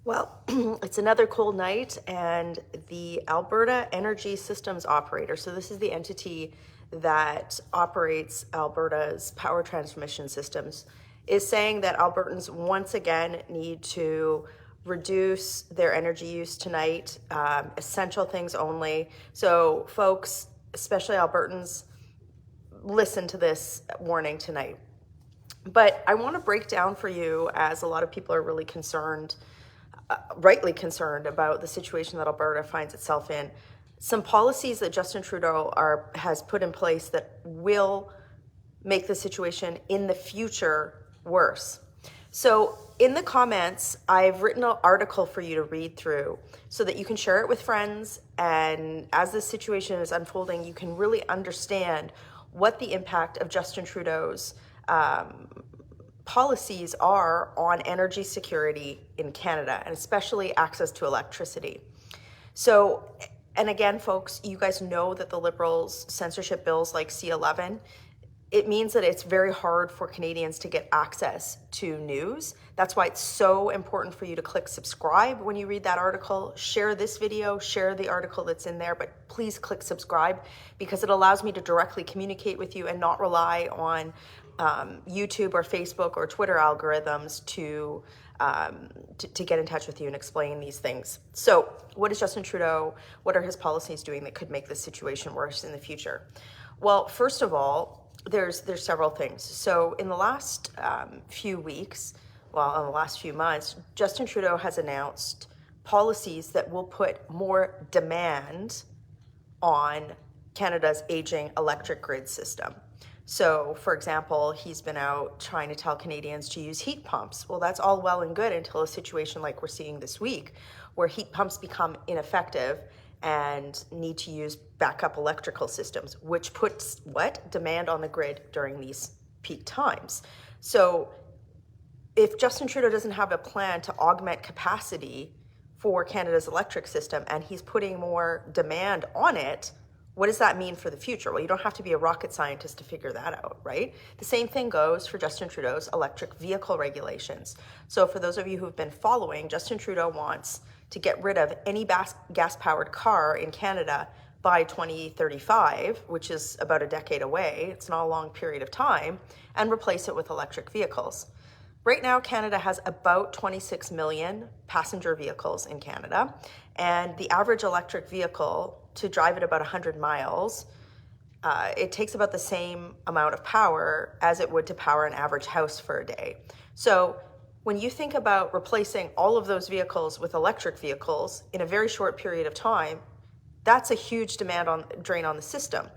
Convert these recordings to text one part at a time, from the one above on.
Well, it's another cold night, and the Alberta Energy Systems Operator, so this is the entity that operates Alberta's power transmission systems, is saying that Albertans once again need to reduce their energy use tonight, essential things only. So folks, especially Albertans, listen to this warning tonight. But I want to break down for you, as a lot of people are really concerned, rightly concerned about the situation that Alberta finds itself in, some policies that Justin Trudeau has put in place that will make the situation in the future worse. So in the comments, I've written an article for you to read through so that you can share it with friends. And as this situation is unfolding, you can really understand what the impact of Justin Trudeau's policies are on energy security in Canada, and especially access to electricity. So, and again, folks, you guys know that the Liberals' censorship bills like C11, it means that it's very hard for Canadians to get access to news. That's why it's so important for you to click subscribe when you read that article. Share this video, share the article that's in there, but please click subscribe, because it allows me to directly communicate with you and not rely on YouTube or Facebook or Twitter algorithms to get in touch with you and explain these things. So what is Justin Trudeau, what are his policies doing that could make this situation worse in the future? Well, first of all, there's several things. So in the last few weeks, in the last few months, Justin Trudeau has announced policies that will put more demand on Canada's aging electric grid system. So, for example, he's been out trying to tell Canadians to use heat pumps. Well, that's all well and good until a situation like we're seeing this week, where heat pumps become ineffective and need to use backup electrical systems, which puts demand on the grid during these peak times. So if Justin Trudeau doesn't have a plan to augment capacity for Canada's electric system, and he's putting more demand on it, what does that mean for the future? Well, you don't have to be a rocket scientist to figure that out, right? The same thing goes for Justin Trudeau's electric vehicle regulations. So for those of you who've been following, Justin Trudeau wants to get rid of any gas-powered car in Canada by 2035, which is about a decade away. It's not a long period of time, and replace it with electric vehicles. Right now, Canada has about 26 million passenger vehicles in Canada, and the average electric vehicle, to drive it about 100 miles, it takes about the same amount of power as it would to power an average house for a day. So when you think about replacing all of those vehicles with electric vehicles in a very short period of time, that's a huge drain on the system.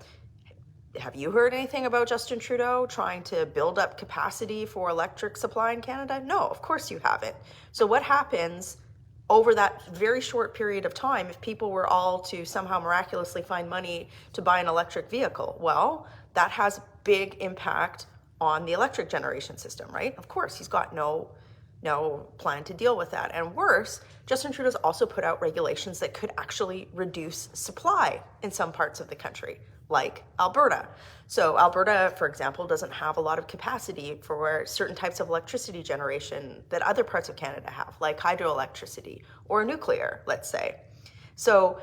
Have you heard anything about Justin Trudeau trying to build up capacity for electric supply in Canada? No, of course you haven't. So what happens over that very short period of time if people were all to somehow miraculously find money to buy an electric vehicle? Well, that has big impact on the electric generation system, right? Of course, he's got no plan to deal with that. And worse, Justin Trudeau's also put out regulations that could actually reduce supply in some parts of the country, like Alberta. So Alberta, for example, doesn't have a lot of capacity for certain types of electricity generation that other parts of Canada have, like hydroelectricity or nuclear, let's say. So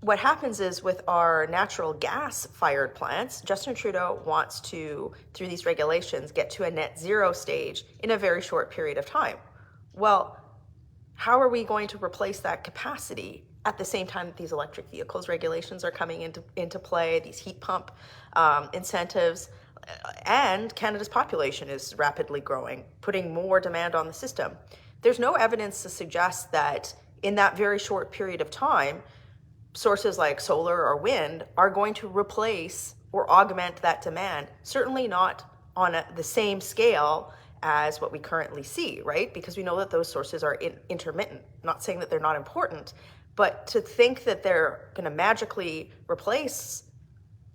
what happens is, with our natural gas-fired plants, Justin Trudeau wants to, through these regulations, get to a net zero stage in a very short period of time. Well, how are we going to replace that capacity at the same time that these electric vehicles regulations are coming into play, these heat pump incentives, and Canada's population is rapidly growing, putting more demand on the system? There's no evidence to suggest that in that very short period of time, sources like solar or wind are going to replace or augment that demand. Certainly not on the same scale as what we currently see, right? Because we know that those sources are intermittent. I'm not saying that they're not important, but to think that they're going to magically replace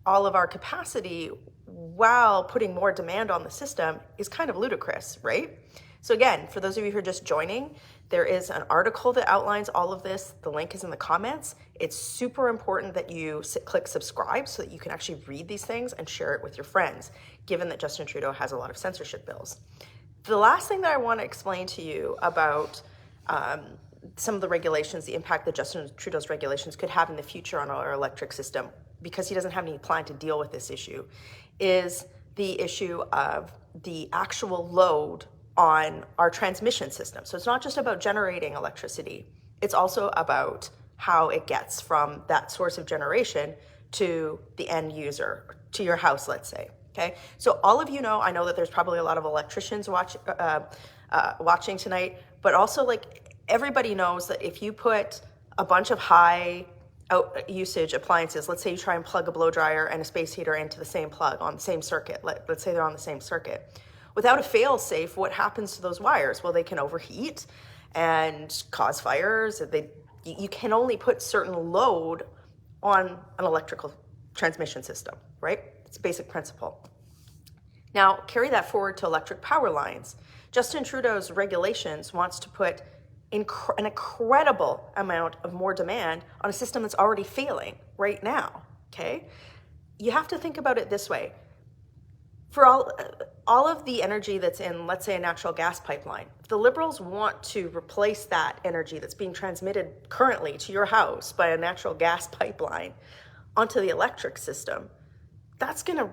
all of our capacity while putting more demand on the system is kind of ludicrous, right? So again, for those of you who are just joining, there is an article that outlines all of this. The link is in the comments. It's super important that you click subscribe so that you can actually read these things and share it with your friends, given that Justin Trudeau has a lot of censorship bills. The last thing that I want to explain to you about some of the regulations, the impact that Justin Trudeau's regulations could have in the future on our electric system, because he doesn't have any plan to deal with this issue, is the issue of the actual load on our transmission system. So it's not just about generating electricity, it's also about how it gets from that source of generation to the end user, to your house, let's say. Okay, so all of you know, I know that there's probably a lot of electricians watching tonight, but also like everybody knows that if you put a bunch of high out usage appliances, let's say you try and plug a blow dryer and a space heater into the same plug on the same circuit, let's say they're on the same circuit, without a fail safe, what happens to those wires? Well, they can overheat and cause fires. You can only put certain load on an electrical transmission system, right? It's a basic principle. Now, carry that forward to electric power lines. Justin Trudeau's regulations wants to put an incredible amount of more demand on a system that's already failing right now, okay? You have to think about it this way. For all of the energy that's in, let's say, a natural gas pipeline, if the Liberals want to replace that energy that's being transmitted currently to your house by a natural gas pipeline onto the electric system, that's going to,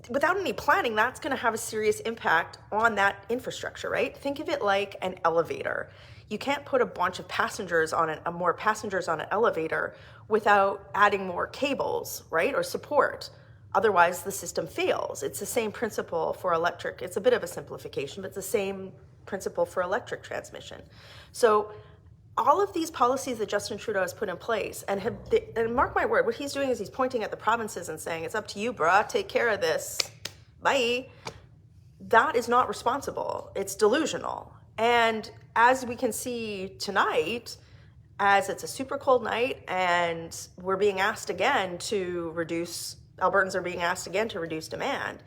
without any planning, that's going to have a serious impact on that infrastructure, right? Think of it like an elevator. You can't put a bunch of passengers on more passengers on an elevator without adding more cables, right? Or support. Otherwise, the system fails. It's the same principle for electric. It's a bit of a simplification, but it's the same principle for electric transmission. So all of these policies that Justin Trudeau has put in place, and mark my word, what he's doing is he's pointing at the provinces and saying, it's up to you, bruh, take care of this, bye. That is not responsible. It's delusional. And as we can see tonight, as it's a super cold night and we're being asked again to reduce, Albertans are being asked again to reduce demand,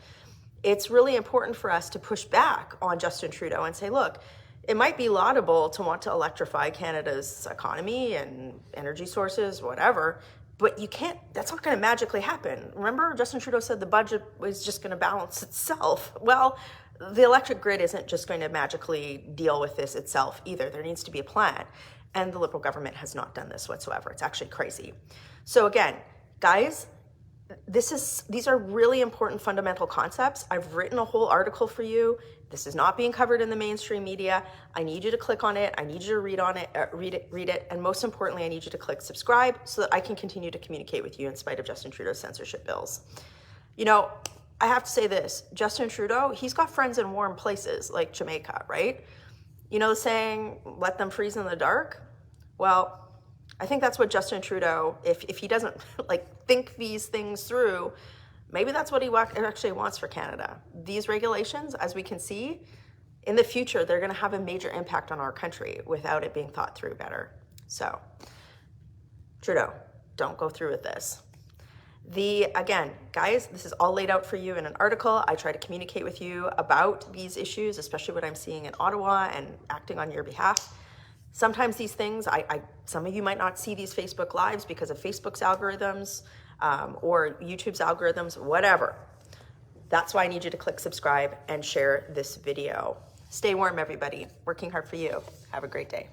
it's really important for us to push back on Justin Trudeau and say, look, it might be laudable to want to electrify Canada's economy and energy sources, whatever, but you can't, that's not going to magically happen. Remember, Justin Trudeau said the budget was just going to balance itself. Well, the electric grid isn't just going to magically deal with this itself either. There needs to be a plan. And the Liberal government has not done this whatsoever. It's actually crazy. So again, guys, these are really important fundamental concepts. I've written a whole article for you. This is not being covered in the mainstream media. I need you to click on it. I need you to read it. And most importantly, I need you to click subscribe so that I can continue to communicate with you in spite of Justin Trudeau's censorship bills. You know, I have to say this, Justin Trudeau, he's got friends in warm places like Jamaica, right? You know the saying, let them freeze in the dark? Well, I think that's what Justin Trudeau, if he doesn't like think these things through, maybe that's what he actually wants for Canada. These regulations, as we can see, in the future, they're going to have a major impact on our country without it being thought through better. So, Trudeau, don't go through with this. Again, guys, this is all laid out for you in an article. I try to communicate with you about these issues, especially what I'm seeing in Ottawa and acting on your behalf. Sometimes these things, some of you might not see these Facebook Lives because of Facebook's algorithms or YouTube's algorithms, whatever. That's why I need you to click subscribe and share this video. Stay warm, everybody. Working hard for you. Have a great day.